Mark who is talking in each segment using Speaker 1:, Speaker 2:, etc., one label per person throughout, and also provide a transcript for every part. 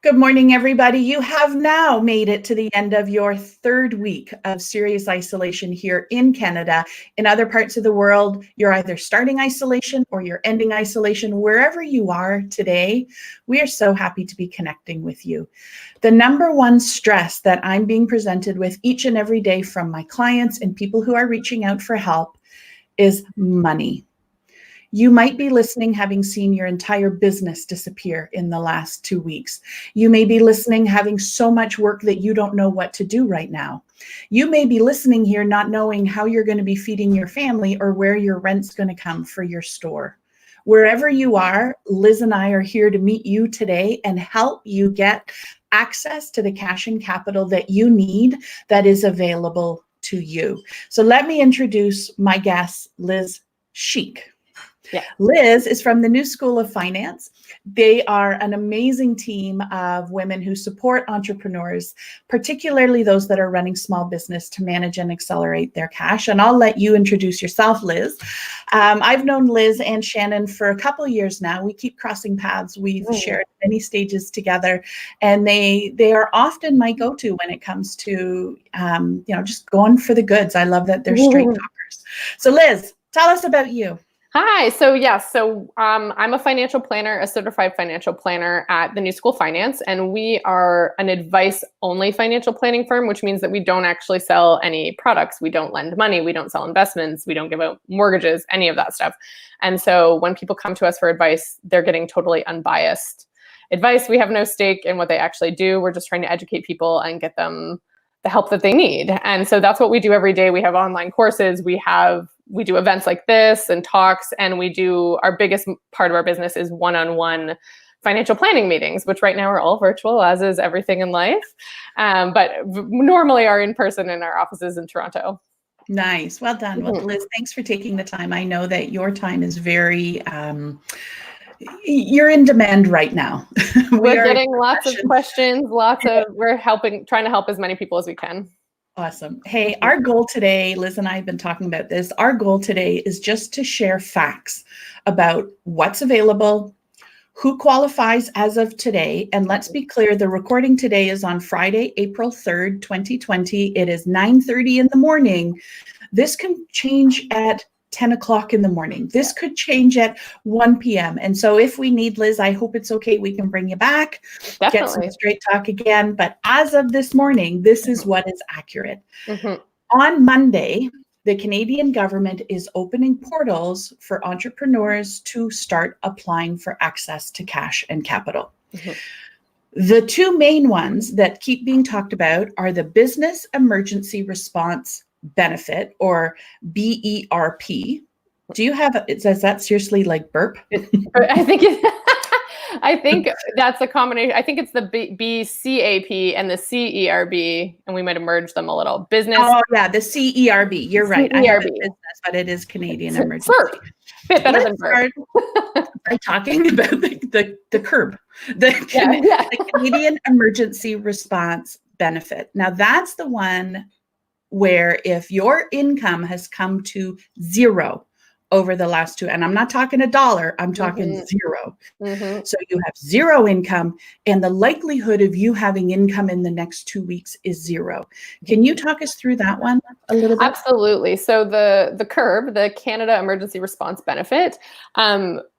Speaker 1: Good morning, everybody. You have now made it to the end of your third week of serious isolation here in Canada. In other parts of the world, you're either starting isolation or you're ending isolation. Wherever you are today, we are so happy to be connecting with you. The number one stress that I'm being presented with each and every day from my clients and people who are reaching out for help is money. You might be listening having seen your entire business disappear in the last 2 weeks. You may be listening having so much work that you don't know what to do right now. You may be listening here not knowing how you're going to be feeding your family or where your rent's going to come for your store. Wherever you are, Liz and I are here to meet you today and help you get access to the cash and capital that you need that is available to you. So let me introduce my guest, Liz Schieck.
Speaker 2: Yeah.
Speaker 1: Liz is from the New School of Finance. They are an amazing team of women who support entrepreneurs, particularly those that are running small business, to manage and accelerate their cash. And I'll let you introduce yourself, Liz. I've known Liz and Shannon for a couple of years now. We keep crossing paths. We've shared many stages together, and they are often my go-to when it comes to just going for the goods. I love that they're straight talkers. So Liz, tell us about you.
Speaker 2: Hi. I'm a financial planner, a certified financial planner at the New School of Finance, and we are an advice-only financial planning firm, which means that we don't actually sell any products. We don't lend money. We don't sell investments. We don't give out mortgages, any of that stuff. And so when people come to us for advice, they're getting totally unbiased advice. We have no stake in what they actually do. We're just trying to educate people and get them the help that they need. And so that's what we do every day. We have online courses. We do events like this and talks, and our biggest part of our business is one-on-one financial planning meetings, which right now are all virtual, as is everything in life, but normally are in person in our offices in Toronto.
Speaker 1: Nice. Well done. Well, Liz, thanks for taking the time. I know that your time is very, you're in demand right now.
Speaker 2: We're getting lots of questions, we're trying to help as many people as we can.
Speaker 1: Awesome. Hey, our goal today, Liz and I have been talking about this. Our goal today is just to share facts about what's available, who qualifies as of today. And let's be clear, the recording today is on Friday, April 3rd, 2020. It is 9:30 in the morning. This can change at 10 o'clock in the morning. This could change at 1 p.m. And so if we need, Liz, I hope it's okay. We can bring you back,
Speaker 2: Definitely.
Speaker 1: Get some straight talk again. But as of this morning, this is what is accurate. On Monday, the Canadian government is opening portals for entrepreneurs to start applying for access to cash and capital. The two main ones that keep being talked about are the Business Emergency Response Benefit, or BERP. Do you have, is that seriously like burp?
Speaker 2: I think that's a combination. I think it's the BCAP and the CERB, and we might have merged them a little. Business.
Speaker 1: Oh yeah, the CERB. You're right.
Speaker 2: CERB.
Speaker 1: I have business, but it is Canadian Emergency.
Speaker 2: Burp. Bit better than burp.
Speaker 1: By talking about the CERB, the Canadian Emergency Response Benefit. Now that's the one where if your income has come to zero over the last two, and I'm not talking $1, I'm talking zero. So you have zero income, and the likelihood of you having income in the next 2 weeks is zero. Can you talk us through that one a little bit?
Speaker 2: Absolutely. So the CERB, the Canada Emergency Response Benefit,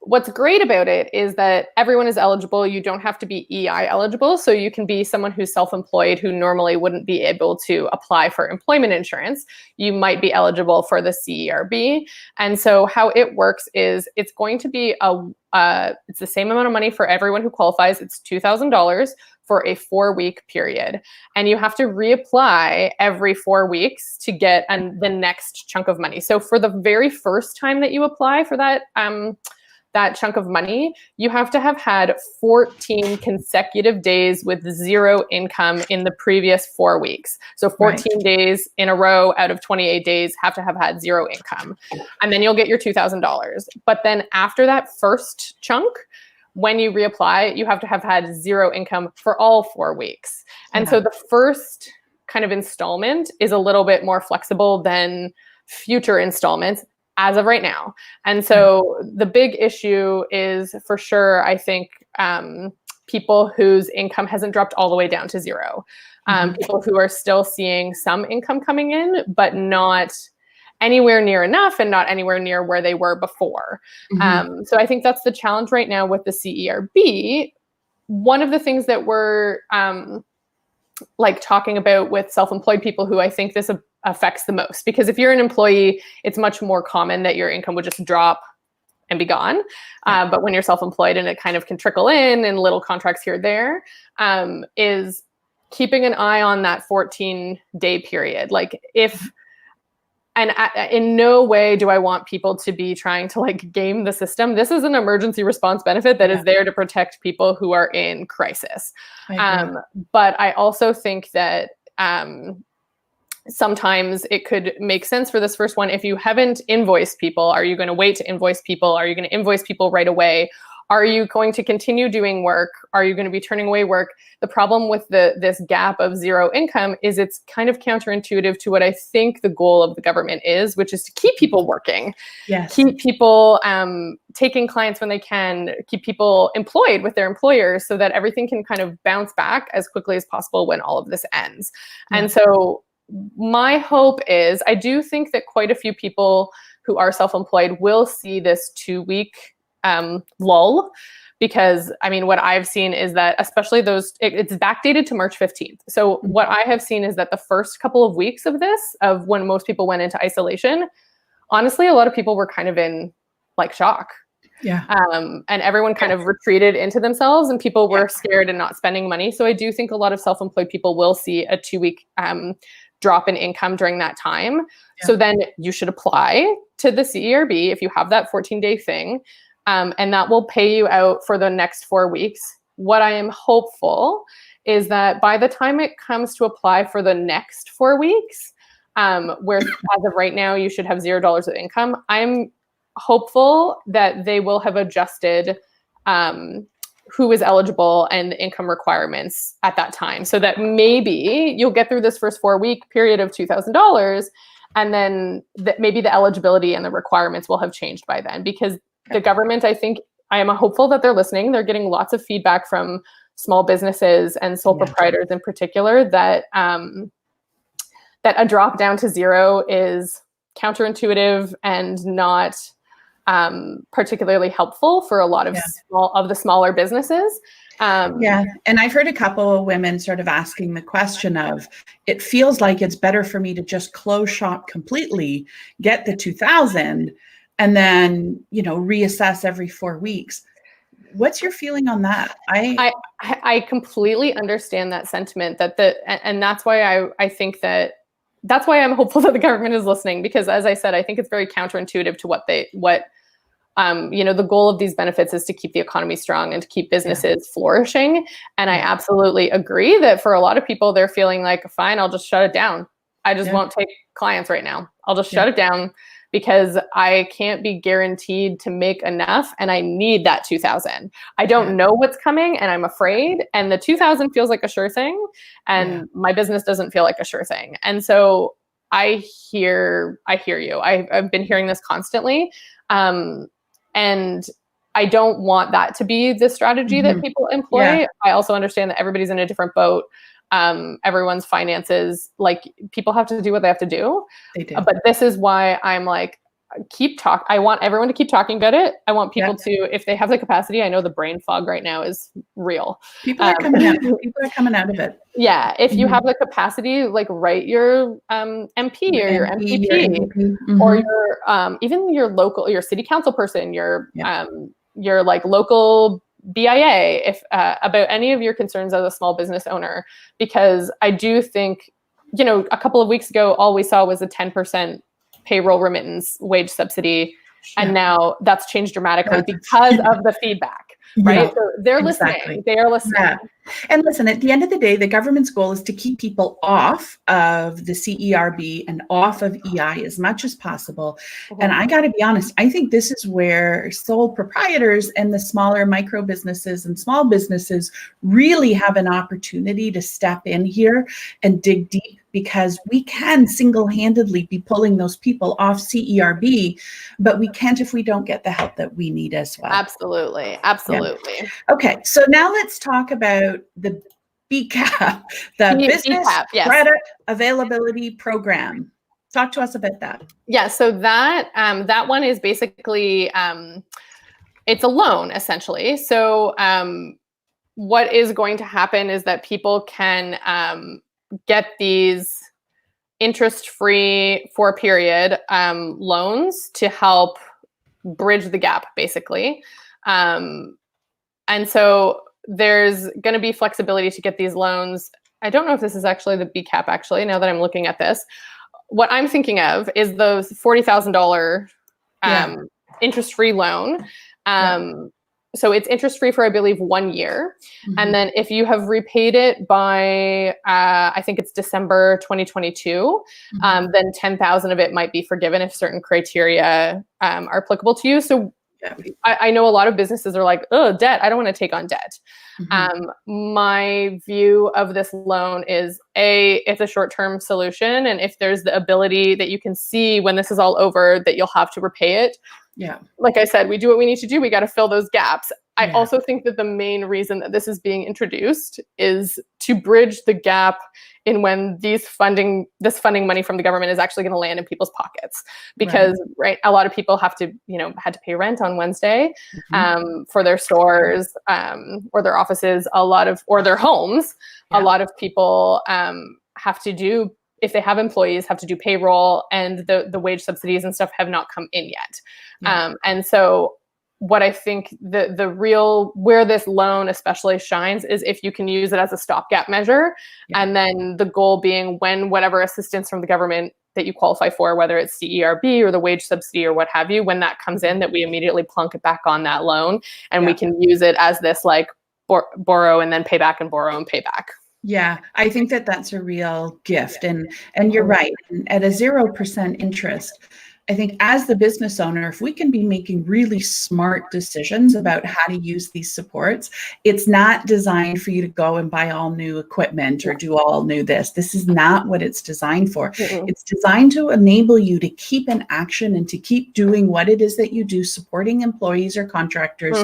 Speaker 2: what's great about it is that everyone is eligible. You don't have to be EI eligible. So you can be someone who's self-employed who normally wouldn't be able to apply for employment insurance. You might be eligible for the CERB. And so how it works is it's going to be it's the same amount of money for everyone who qualifies. It's $2,000 for a 4-week period. And you have to reapply every 4 weeks to get the next chunk of money. So for the very first time that you apply for that chunk of money, you have to have had 14 consecutive days with zero income in the previous 4 weeks. So 14 days in a row out of 28 days have to have had zero income. And then you'll get your $2,000. But then after that first chunk, when you reapply, you have to have had zero income for all 4 weeks. And so the first kind of installment is a little bit more flexible than future installments as of right now. And so the big issue is, for sure, I think people whose income hasn't dropped all the way down to zero. People who are still seeing some income coming in, but not anywhere near enough and not anywhere near where they were before. So I think that's the challenge right now with the CERB. One of the things that we're like talking about with self-employed people who I think this affects the most, because if you're an employee, it's much more common that your income would just drop and be gone. But when you're self-employed and it kind of can trickle in little contracts here or there, is keeping an eye on that 14-day period. Like and in no way do I want people to be trying to like game the system. This is an emergency response benefit that is there to protect people who are in crisis. But I also think that sometimes it could make sense for this first one. If you haven't invoiced people, are you going to wait to invoice people? Are you going to invoice people right away? Are you going to continue doing work? Are you going to be turning away work? The problem with this gap of zero income is it's kind of counterintuitive to what I think the goal of the government is, which is to keep people working, keep people taking clients when they can, keep people employed with their employers so that everything can kind of bounce back as quickly as possible when all of this ends. And so my hope is, I do think that quite a few people who are self-employed will see this 2-week lull, because I mean, what I've seen is that especially it's backdated to March 15th. So what I have seen is that the first couple of weeks of this, of when most people went into isolation, honestly, a lot of people were kind of in like shock. And everyone kind of retreated into themselves and people were scared and not spending money. So I do think a lot of self-employed people will see a 2-week drop in income during that time. So then you should apply to the CERB if you have that 14-day thing. And that will pay you out for the next 4 weeks. What I am hopeful is that by the time it comes to apply for the next 4 weeks, where as of right now, you should have $0 of income, I'm hopeful that they will have adjusted who is eligible and the income requirements at that time, so that maybe you'll get through this first 4-week period of $2,000, and then maybe the eligibility and the requirements will have changed by then, because the government, I think, I am hopeful that they're listening. They're getting lots of feedback from small businesses and sole proprietors in particular that that a drop down to zero is counterintuitive and not particularly helpful for a lot of the smaller businesses.
Speaker 1: And I've heard a couple of women sort of asking the question of, it feels like it's better for me to just close shop completely, get the 2,000, and then, reassess every 4 weeks. What's your feeling on that? I completely understand that sentiment, and that's why I think that's why I'm hopeful that the government is listening, because as I said, I think it's very counterintuitive to what the goal of these benefits is to keep the economy strong and to keep businesses flourishing. And I absolutely agree that for a lot of people, they're feeling like, fine, I'll just shut it down. I just won't take clients right now. I'll just shut it down, because I can't be guaranteed to make enough, and I need that 2,000. I don't know what's coming, and I'm afraid, and the 2,000 feels like a sure thing, and my business doesn't feel like a sure thing. And so I hear you. I've been hearing this constantly, and I don't want that to be the strategy that people employ. I also understand that everybody's in a different boat. Everyone's finances, like, people have to do what they have to do. They do. But this is why I'm like, I want everyone to keep talking about it. I want people to, if they have the capacity, I know the brain fog right now is real. People are coming out of it. Yeah. If you have the capacity, like, write your MP or your MPP, or your even your local, your city council person, your like local BIA, if about any of your concerns as a small business owner, because I do think, a couple of weeks ago, all we saw was a 10% payroll remittance wage subsidy. And now that's changed dramatically because of the feedback. Right. So they're listening. They are listening. And listen, at the end of the day, the government's goal is to keep people off of the CERB and off of EI as much as possible. And I got to be honest, I think this is where sole proprietors and the smaller micro businesses and small businesses really have an opportunity to step in here and dig deep because we can single-handedly be pulling those people off CERB, but we can't if we don't get the help that we need as well.
Speaker 2: Absolutely. Absolutely.
Speaker 1: Yeah. Okay, so now let's talk about the BCAP, the Business
Speaker 2: BCAP, yes.
Speaker 1: Credit Availability Program. Talk to us about that.
Speaker 2: Yeah, so that one is basically, it's a loan, essentially. So what is going to happen is that people can get these interest-free for a period loans to help bridge the gap, basically. And so there's going to be flexibility to get these loans. I don't know if this is actually the BCAP, actually, now that I'm looking at this. What I'm thinking of is those $40,000 interest-free loan. So it's interest-free for, I believe, 1 year. Mm-hmm. And then if you have repaid it by, I think it's December 2022, mm-hmm. Then 10,000 of it might be forgiven if certain criteria are applicable to you. So I know a lot of businesses are like, oh, debt, I don't want to take on debt. Mm-hmm. My view of this loan is it's a short-term solution. And if there's the ability that you can see when this is all over that you'll have to repay it, like I said, we do what we need to do. We got to fill those gaps. I also think that the main reason that this is being introduced is to bridge the gap in when this funding money from the government is actually going to land in people's pockets. Because a lot of people had to pay rent on Wednesday for their stores or their offices, or their homes. A lot of people have to do, if they have employees, have to do payroll, and the wage subsidies and stuff have not come in yet. And so what I think where this loan especially shines is if you can use it as a stopgap measure. And then the goal being when whatever assistance from the government that you qualify for, whether it's CERB or the wage subsidy or what have you, when that comes in, that we immediately plunk it back on that loan, and we can use it as this like borrow and then pay back and borrow and pay back.
Speaker 1: Yeah, I think that that's a real gift. And you're right. At a 0% interest, I think as the business owner, if we can be making really smart decisions about how to use these supports, it's not designed for you to go and buy all new equipment or do all new this. This is not what it's designed for. Mm-hmm. It's designed to enable you to keep in action and to keep doing what it is that you do, supporting employees or contractors,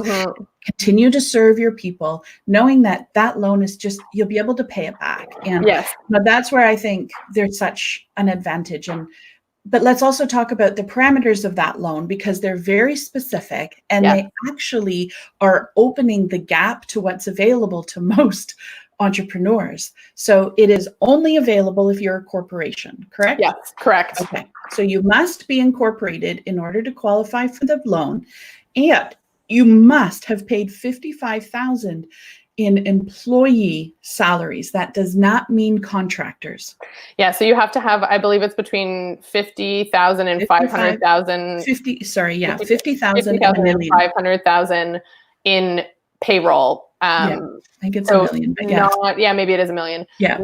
Speaker 1: continue to serve your people, knowing that that loan is just, you'll be able to pay it back. And that's where I think there's such an advantage. But let's also talk about the parameters of that loan, because they're very specific, and they actually are opening the gap to what's available to most entrepreneurs. So it is only available if you're a corporation, correct?
Speaker 2: Yes, correct.
Speaker 1: Okay. So you must be incorporated in order to qualify for the loan, and you must have paid $55,000 in employee salaries. That does not mean contractors.
Speaker 2: Yeah, so you have to have, I believe it's between 50,000 and 500,000.
Speaker 1: 50,000 and
Speaker 2: 500,000 in payroll.
Speaker 1: I think it's a million, but
Speaker 2: maybe it is a million.
Speaker 1: Yeah.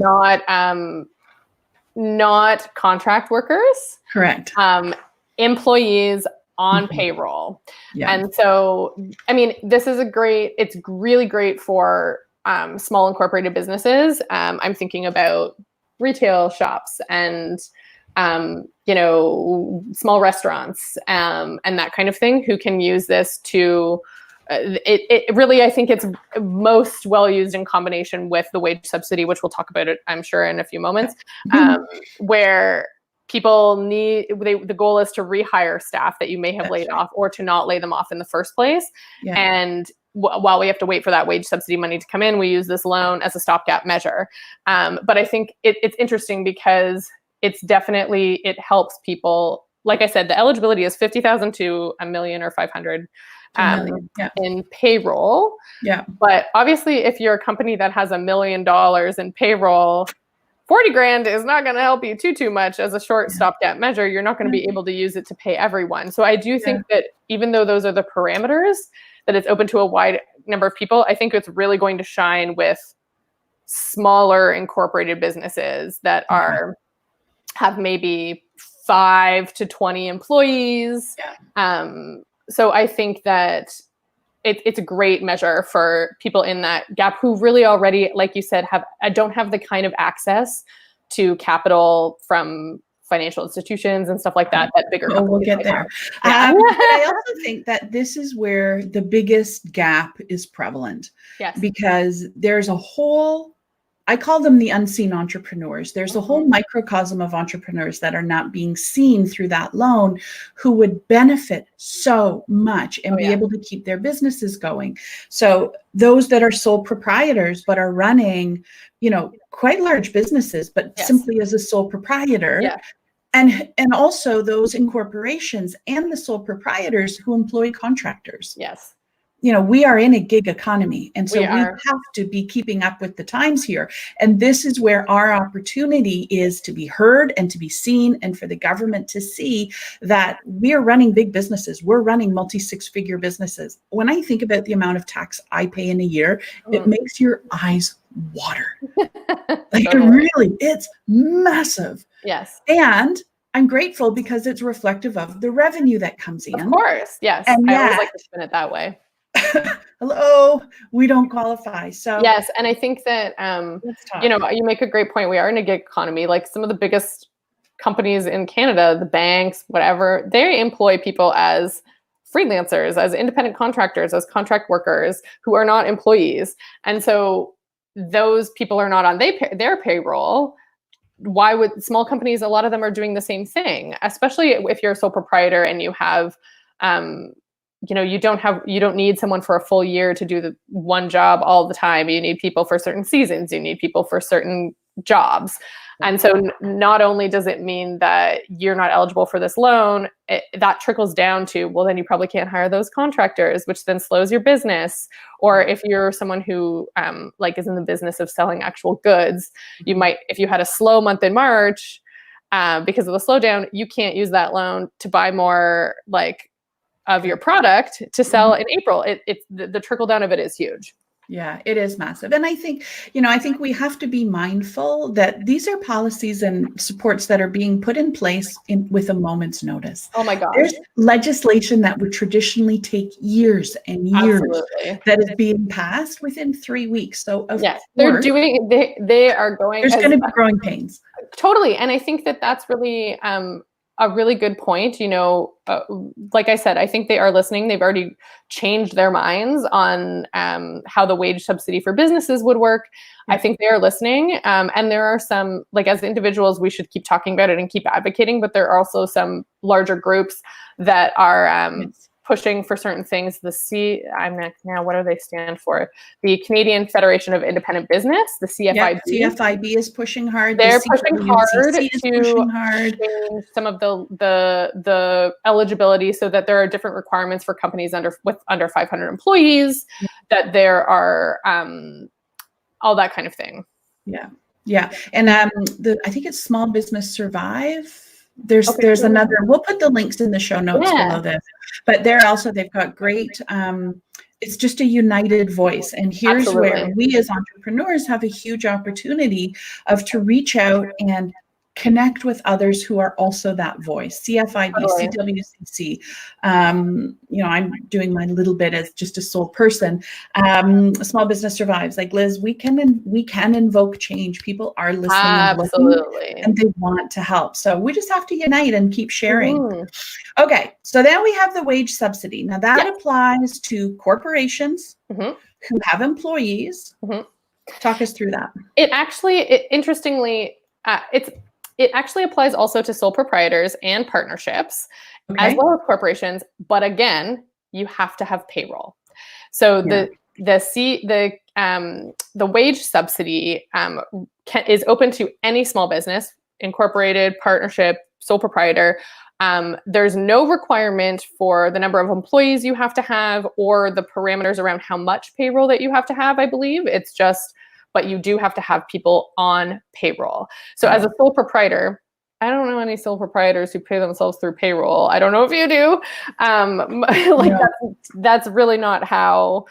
Speaker 2: Not contract workers.
Speaker 1: Correct.
Speaker 2: Employees on payroll. And so, I mean, it's really great for small incorporated businesses. I'm thinking about retail shops and, small restaurants and that kind of thing, who can use this to, it really, I think it's most well used in combination with the wage subsidy, which we'll talk about it, I'm sure, in a few moments, where people the goal is to rehire staff that you may have laid off, or to not lay them off in the first place. And while we have to wait for that wage subsidy money to come in, we use this loan as a stopgap measure. But I think it's interesting because it helps people. Like I said, the eligibility is 50,000 to $1 million or 500 in payroll. But obviously, if you're a company that has $1 million in payroll, 40 grand is not going to help you too much as a short stopgap measure. You're not going to be able to use it to pay everyone. So I do think that even though those are the parameters, that it's open to a wide number of people, I think it's really going to shine with smaller incorporated businesses that have maybe 5 to 20 employees. So I think that it's a great measure for people in that gap who really already, like you said, don't have the kind of access to capital from financial institutions and stuff like that, that bigger
Speaker 1: we'll
Speaker 2: companies
Speaker 1: get
Speaker 2: might
Speaker 1: there.
Speaker 2: have. Yeah.
Speaker 1: But I also think that this is where the biggest gap is prevalent.
Speaker 2: Yes.
Speaker 1: Because there's a whole, I call them the unseen entrepreneurs. There's a whole microcosm of entrepreneurs that are not being seen through that loan, who would benefit so much and be able to keep their businesses going. So those that are sole proprietors but are running, you know, quite large businesses, but simply as a sole proprietor.
Speaker 2: Yeah.
Speaker 1: And also those in corporations and the sole proprietors who employ contractors.
Speaker 2: Yes.
Speaker 1: You know, we are in a gig economy, and so we
Speaker 2: are.
Speaker 1: have to be keeping up with the times here. And this is where our opportunity is to be heard and to be seen, and for the government to see that we are running big businesses. We're running multi-six-figure businesses. When I think about the amount of tax I pay in a year, it makes your eyes water. Like it's massive.
Speaker 2: Yes.
Speaker 1: And I'm grateful because it's reflective of the revenue that comes in.
Speaker 2: Of course. Yes.
Speaker 1: And
Speaker 2: I always like to spin it that way.
Speaker 1: Hello, we don't qualify. So
Speaker 2: yes, and I think that you know, you make a great point. We are in a gig economy. Like some of the biggest companies in Canada, the banks, whatever, they employ people as freelancers, as independent contractors, as contract workers who are not employees. And so those people are not on their payroll. Why would small companies, a lot of them are doing the same thing, especially if you're a sole proprietor and you have you know, you don't need someone for a full year to do the one job all the time. You need people for certain seasons. You need people for certain jobs. And so not only does it mean that you're not eligible for this loan, that trickles down to, well, then you probably can't hire those contractors, which then slows your business. Or if you're someone who like is in the business of selling actual goods, you might, if you had a slow month in March because of the slowdown, you can't use that loan to buy more like of your product to sell in April. It's the trickle down of it is huge.
Speaker 1: Yeah, it is massive. And I think, you know, I think we have to be mindful that these are policies and supports that are being put in place with a moment's notice.
Speaker 2: Oh my gosh.
Speaker 1: There's legislation that would traditionally take years and years that is being passed within 3 weeks. So of course,
Speaker 2: they're doing, they are going.
Speaker 1: There's going to be growing pains.
Speaker 2: Totally. And I think that that's really a really good point. You know, like I said, I think they are listening. They've already changed their minds on how the wage subsidy for businesses would work. I think they are listening. And there are some, like as individuals, we should keep talking about it and keep advocating, but there are also some larger groups that are pushing for certain things. What do they stand for? The Canadian Federation of Independent Business, the CFIB.
Speaker 1: Yeah, CFIB is pushing hard.
Speaker 2: They're pushing hard to change some of the eligibility so that there are different requirements for companies with under 500 employees, that there are all that kind of thing.
Speaker 1: Yeah. And I think it's Small Business Survive. There's another, we'll put the links in the show notes below this, but they've got great, it's just a united voice. And here's where we as entrepreneurs have a huge opportunity to reach out and connect with others who are also that voice. CFIB, CWCC, you know, I'm doing my little bit as just a sole person. Small Business Survives. Like Liz, we can invoke change. People are listening and they want to help. So we just have to unite and keep sharing. Okay, so then we have the wage subsidy. Now that applies to corporations who have employees. Talk us through that.
Speaker 2: It actually applies also to sole proprietors and partnerships, as well as corporations. But again, you have to have payroll. So the wage subsidy is open to any small business, incorporated, partnership, sole proprietor. There's no requirement for the number of employees you have to have or the parameters around how much payroll that you have to have, I believe. It's just, but you do have to have people on payroll. So as a sole proprietor, I don't know any sole proprietors who pay themselves through payroll. I don't know if you do. That's really not how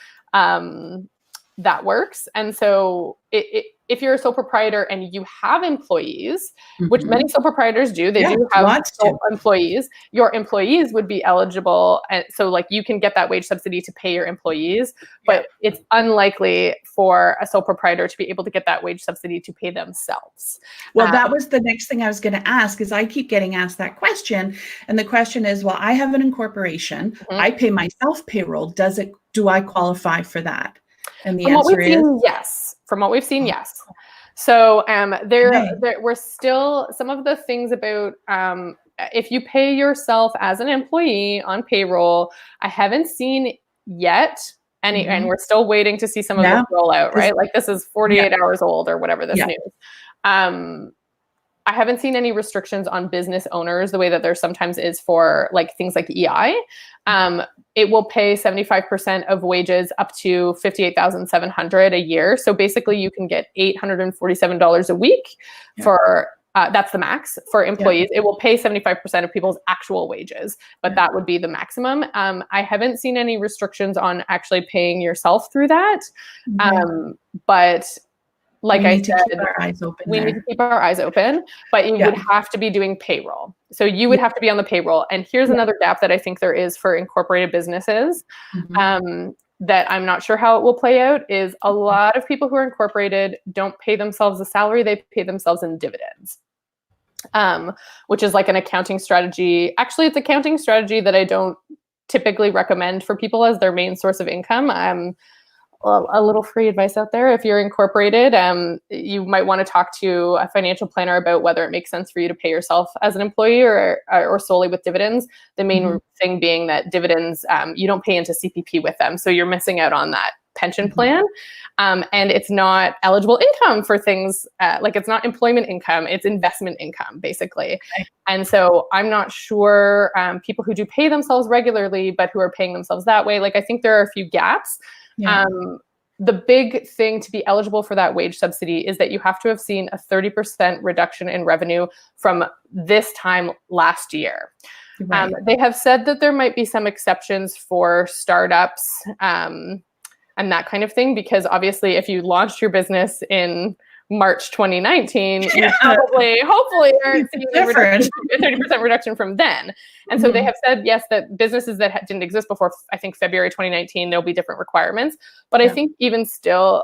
Speaker 2: that works. And so if you're a sole proprietor and you have employees, which many sole proprietors do, they do have employees, your employees would be eligible. And so like you can get that wage subsidy to pay your employees, but it's unlikely for a sole proprietor to be able to get that wage subsidy to pay themselves.
Speaker 1: Well, that was the next thing I was going to ask, is I keep getting asked that question. And the question is, well, I have an incorporation. I pay myself payroll. Do I qualify for that? And the answer is
Speaker 2: yes. From what we've seen, yes. So there were still some of the things about if you pay yourself as an employee on payroll, I haven't seen yet any, and we're still waiting to see some of this roll out, right? Like this is 48 hours old or whatever this news. I haven't seen any restrictions on business owners the way that there sometimes is for like things like EI. It will pay 75% of wages up to $58,700 a year. So basically you can get $847 a week for, that's the max for employees. It will pay 75% of people's actual wages, but that would be the maximum. I haven't seen any restrictions on actually paying yourself through that. But like I said, we need to keep our eyes open, but you would have to be doing payroll. So you would have to be on the payroll. And here's another gap that I think there is for incorporated businesses that I'm not sure how it will play out is a lot of people who are incorporated don't pay themselves a salary, they pay themselves in dividends, which is like an accounting strategy. Actually, it's an accounting strategy that I don't typically recommend for people as their main source of income. A little free advice out there. If you're incorporated, you might want to talk to a financial planner about whether it makes sense for you to pay yourself as an employee or solely with dividends. The main thing being that dividends, you don't pay into CPP with them. So you're missing out on that pension plan. And it's not eligible income for things like it's not employment income, it's investment income, basically. And so I'm not sure people who do pay themselves regularly, but who are paying themselves that way. Like I think there are a few gaps. The big thing to be eligible for that wage subsidy is that you have to have seen a 30% reduction in revenue from this time last year. They have said that there might be some exceptions for startups and that kind of thing, because obviously if you launched your business in March 2019, you probably, hopefully, aren't seeing a 30% reduction from then. And so they have said, yes, that businesses that didn't exist before, I think February 2019, there'll be different requirements. But I think even still,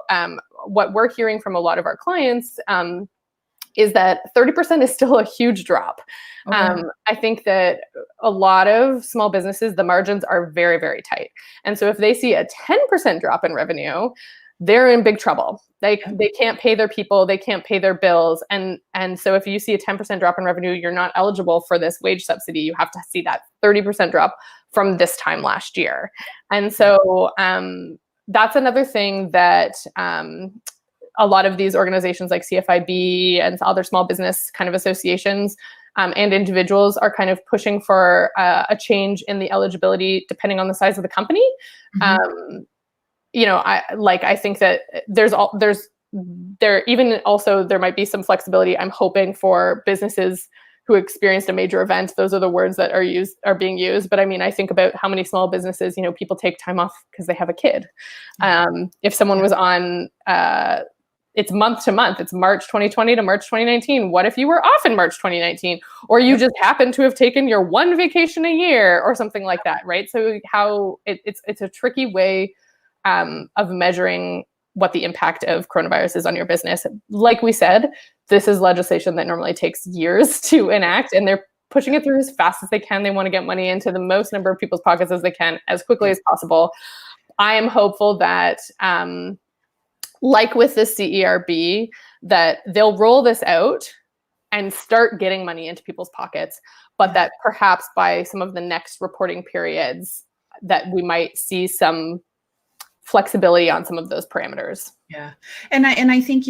Speaker 2: what we're hearing from a lot of our clients is that 30% is still a huge drop. I think that a lot of small businesses, the margins are very, very tight. And so if they see a 10% drop in revenue, they're in big trouble. They can't pay their people, they can't pay their bills. And so if you see a 10% drop in revenue, you're not eligible for this wage subsidy. You have to see that 30% drop from this time last year. And so that's another thing that a lot of these organizations like CFIB and other small business kind of associations and individuals are kind of pushing for a change in the eligibility depending on the size of the company. I think that there might be some flexibility. I'm hoping for businesses who experienced a major event. Those are the words that are being used. But I mean, I think about how many small businesses, people take time off because they have a kid. If someone was on, it's month to month, it's March 2020 to March 2019. What if you were off in March 2019, or you just happened to have taken your one vacation a year or something like that, right? So how it's a tricky way of measuring what the impact of coronavirus is on your business. Like we said, this is legislation that normally takes years to enact, and they're pushing it through as fast as they can. They want to get money into the most number of people's pockets as they can, as quickly as possible. I am hopeful that, like with the CERB, that they'll roll this out and start getting money into people's pockets, but that perhaps by some of the next reporting periods that we might see some flexibility on some of those parameters.
Speaker 1: Yeah. And I think,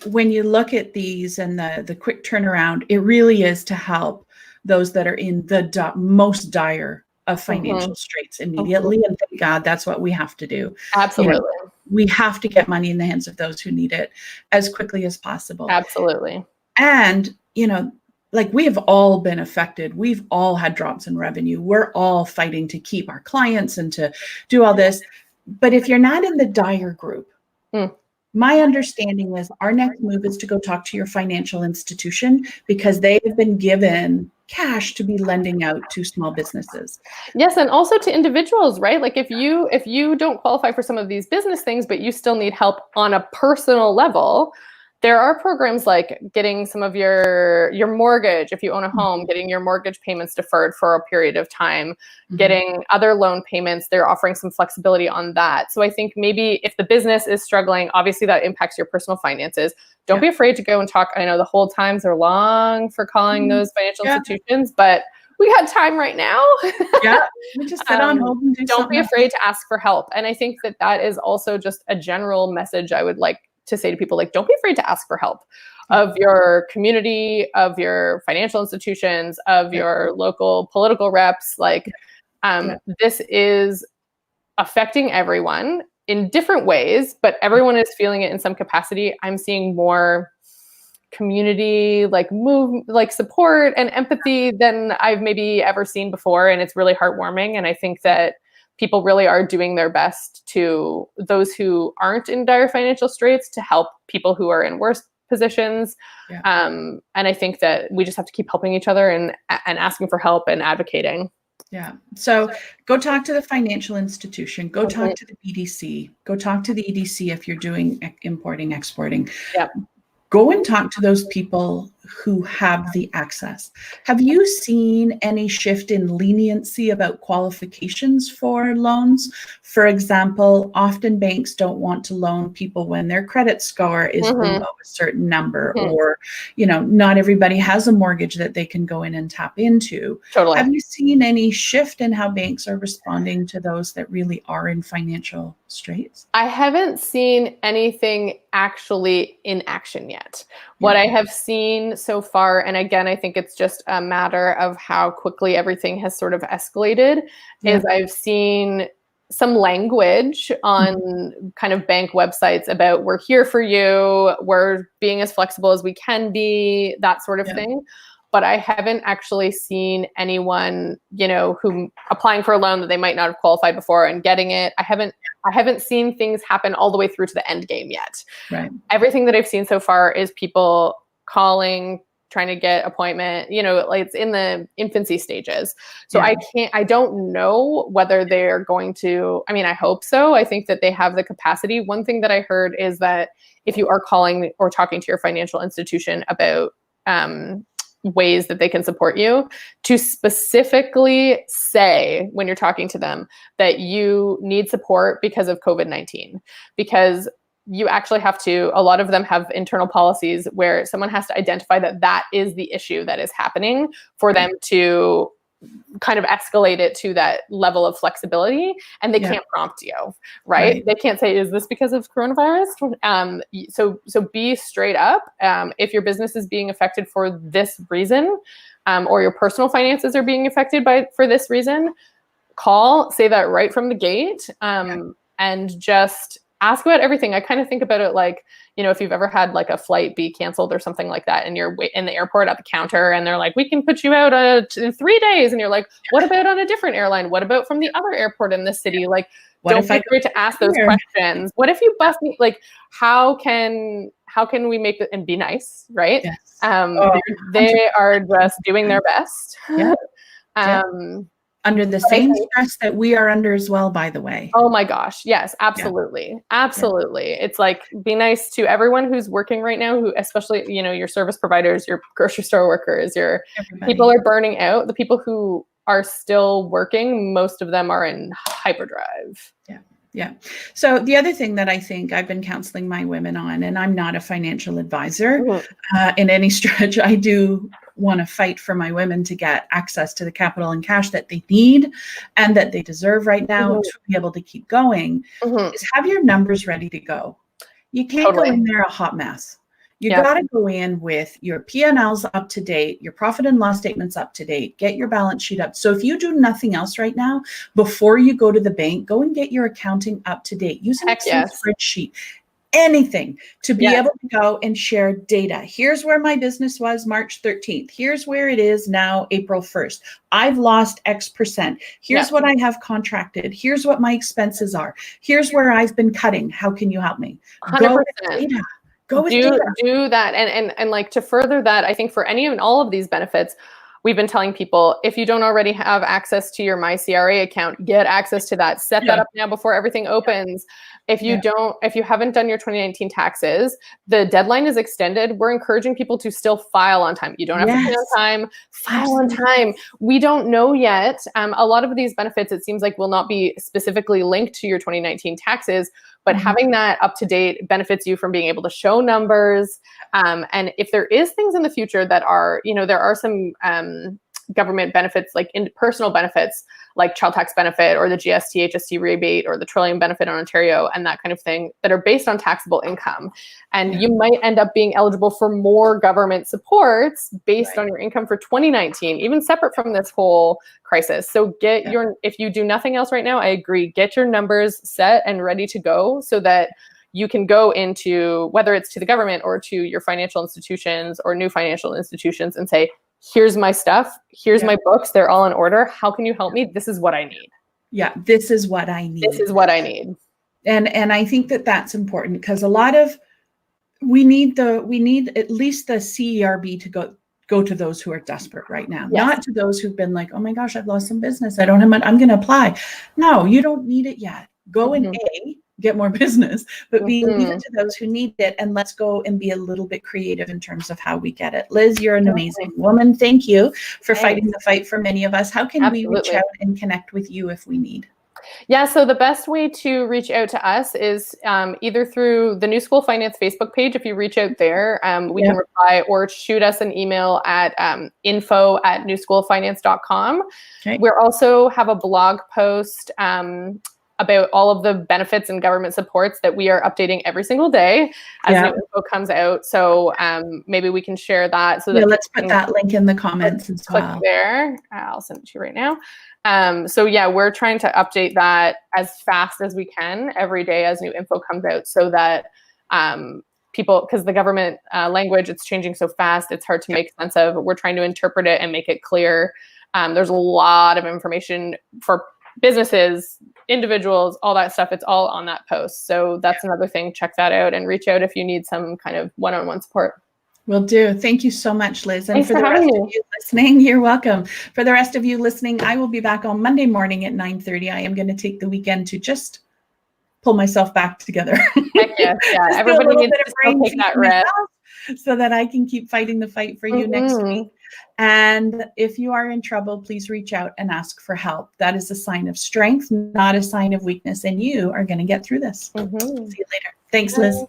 Speaker 1: when you look at these and the quick turnaround, it really is to help those that are in the most dire of financial straits immediately. And thank God that's what we have to do.
Speaker 2: Absolutely.
Speaker 1: We have to get money in the hands of those who need it as quickly as possible.
Speaker 2: Absolutely.
Speaker 1: And, like we have all been affected. We've all had drops in revenue. We're all fighting to keep our clients and to do all this. But if you're not in the dire group, My understanding is our next move is to go talk to your financial institution because they have been given cash to be lending out to small businesses.
Speaker 2: Yes, and also to individuals, right? Like if you don't qualify for some of these business things, but you still need help on a personal level, there are programs like getting some of your mortgage, if you own a home, getting your mortgage payments deferred for a period of time, getting other loan payments. They're offering some flexibility on that. So I think maybe if the business is struggling, obviously that impacts your personal finances. Don't be afraid to go and talk. I know the hold times are long for calling those financial institutions, but we got time right now.
Speaker 1: We just sit on hold and
Speaker 2: don't be afraid to ask for help. And I think that that is also just a general message I would like to say to people, like, don't be afraid to ask for help of your community, of your financial institutions, of your local political reps. Like, this is affecting everyone in different ways, but everyone is feeling it in some capacity. I'm seeing more community support and empathy than I've maybe ever seen before. And it's really heartwarming. And I think that people really are doing their best to those who aren't in dire financial straits to help people who are in worse positions. And I think that we just have to keep helping each other and asking for help and advocating.
Speaker 1: So go talk to the financial institution, go talk to the BDC, go talk to the EDC if you're doing importing, exporting. Go and talk to those people who have the access. Have you seen any shift in leniency about qualifications for loans? For example, often banks don't want to loan people when their credit score is below a certain number, or, not everybody has a mortgage that they can go in and tap into. Have you seen any shift in how banks are responding to those that really are in financial straits?
Speaker 2: I haven't seen anything actually in action yet. What I have seen so far, and again, I think it's just a matter of how quickly everything has sort of escalated, is I've seen some language on kind of bank websites about we're here for you, we're being as flexible as we can be, that sort of thing. But I haven't actually seen anyone, who applying for a loan that they might not have qualified before and getting it. I haven't seen things happen all the way through to the end game yet. Everything that I've seen so far is people calling, trying to get appointment, it's in the infancy stages. So I don't know whether they're going to, I hope so. I think that they have the capacity. One thing that I heard is that if you are calling or talking to your financial institution about, ways that they can support you, to specifically say when you're talking to them that you need support because of COVID-19, because you actually have to, a lot of them have internal policies where someone has to identify that that is the issue that is happening for them to kind of escalate it to that level of flexibility, and they can't prompt you, right? They can't say, is this because of coronavirus? So be straight up. If your business is being affected for this reason, or your personal finances are being affected for this reason, say that right from the gate, and just ask about everything. I kind of think about it like, if you've ever had like a flight be canceled or something like that, and you're in the airport at the counter and they're like, we can put you out in 3 days. And you're like, what about on a different airline? What about from the other airport in the city? Like, don't be afraid to ask those questions. What if you bust me? Like, how can we make it and be nice, right? They are just doing their best.
Speaker 1: Under the same stress that we are under as well, by the way.
Speaker 2: Oh my gosh. Yes, absolutely. Absolutely. It's like, be nice to everyone who's working right now, who, especially, your service providers, your grocery store workers, people are burning out. The people who are still working, most of them are in hyperdrive.
Speaker 1: So the other thing that I think I've been counseling my women on, and I'm not a financial advisor in any stretch, I do want to fight for my women to get access to the capital and cash that they need and that they deserve right now to be able to keep going, is have your numbers ready to go. You can't go in there a hot mess. You got to go in with your P&Ls up to date, your profit and loss statements up to date, get your balance sheet up. So if you do nothing else right now, before you go to the bank, go and get your accounting up to date. Use an Excel spreadsheet. anything to be
Speaker 2: Yes.
Speaker 1: able to go and share data. Here's where my business was March 13th. Here's where it is now April 1st. I've lost X percent. Here's what I have contracted. Here's what my expenses are. Here's where I've been cutting. How can you help me?
Speaker 2: 100%.
Speaker 1: Go with data. Go with data.
Speaker 2: Do that. And like, to further that, I think for any and all of these benefits, we've been telling people, if you don't already have access to your MyCRA account, get access to that. Set that up now before everything opens. If you if you haven't done your 2019 taxes, the deadline is extended. We're encouraging people to still file on time. You don't have to pay on time, file on time. We don't know yet. A lot of these benefits, it seems like, will not be specifically linked to your 2019 taxes, but having that up to date benefits you from being able to show numbers. And if there is things in the future that are, there are some government benefits, like in personal benefits, like child tax benefit or the GST, HST rebate or the Trillium benefit in Ontario and that kind of thing, that are based on taxable income. And you might end up being eligible for more government supports based on your income for 2019, even separate from this whole crisis. So get if you do nothing else right now, I agree, get your numbers set and ready to go so that you can go into, whether it's to the government or to your financial institutions or new financial institutions, and say, here's my stuff. Here's my books. They're all in order. How can you help me? This is what I need.
Speaker 1: Yeah, this is what I need.
Speaker 2: This is what I need.
Speaker 1: And I think that that's important, because a lot of, we need at least the CERB to go to those who are desperate right now, not to those who've been like, oh my gosh, I've lost some business. I don't have money. I'm going to apply. No, you don't need it yet. Go and get more business, but leave it to those who need it. And let's go and be a little bit creative in terms of how we get it. Liz, you're an amazing woman. Thank you for fighting the fight for many of us. How can we reach out and connect with you if we need?
Speaker 2: Yeah, so the best way to reach out to us is either through the New School Finance Facebook page. If you reach out there, we can reply, or shoot us an email at info@newschoolfinance.com. Okay. We also have a blog post about all of the benefits and government supports that we are updating every single day as new info comes out. So maybe we can share that. So that
Speaker 1: let's put that link in the comments as well.
Speaker 2: Click there. I'll send it to you right now. So yeah, we're trying to update that as fast as we can every day as new info comes out, so that people, because the government language, it's changing so fast, it's hard to make sense of. We're trying to interpret it and make it clear. There's a lot of information for businesses, individuals, all that stuff. It's all on that post. So that's another thing. Check that out and reach out if you need some kind of one-on-one support.
Speaker 1: Will do. Thank you so much, Liz. And
Speaker 2: Thanks
Speaker 1: for the rest of you listening, you're welcome. For the rest of you listening, I will be back on Monday morning at 9:30. I am going to take the weekend to just pull myself back together.
Speaker 2: Heck yes, yeah. Everybody needs to still take that rest
Speaker 1: so that I can keep fighting the fight for you next week. And if you are in trouble, please reach out and ask for help. That is a sign of strength, not a sign of weakness. And you are going to get through this. See you later. Thanks, Liz.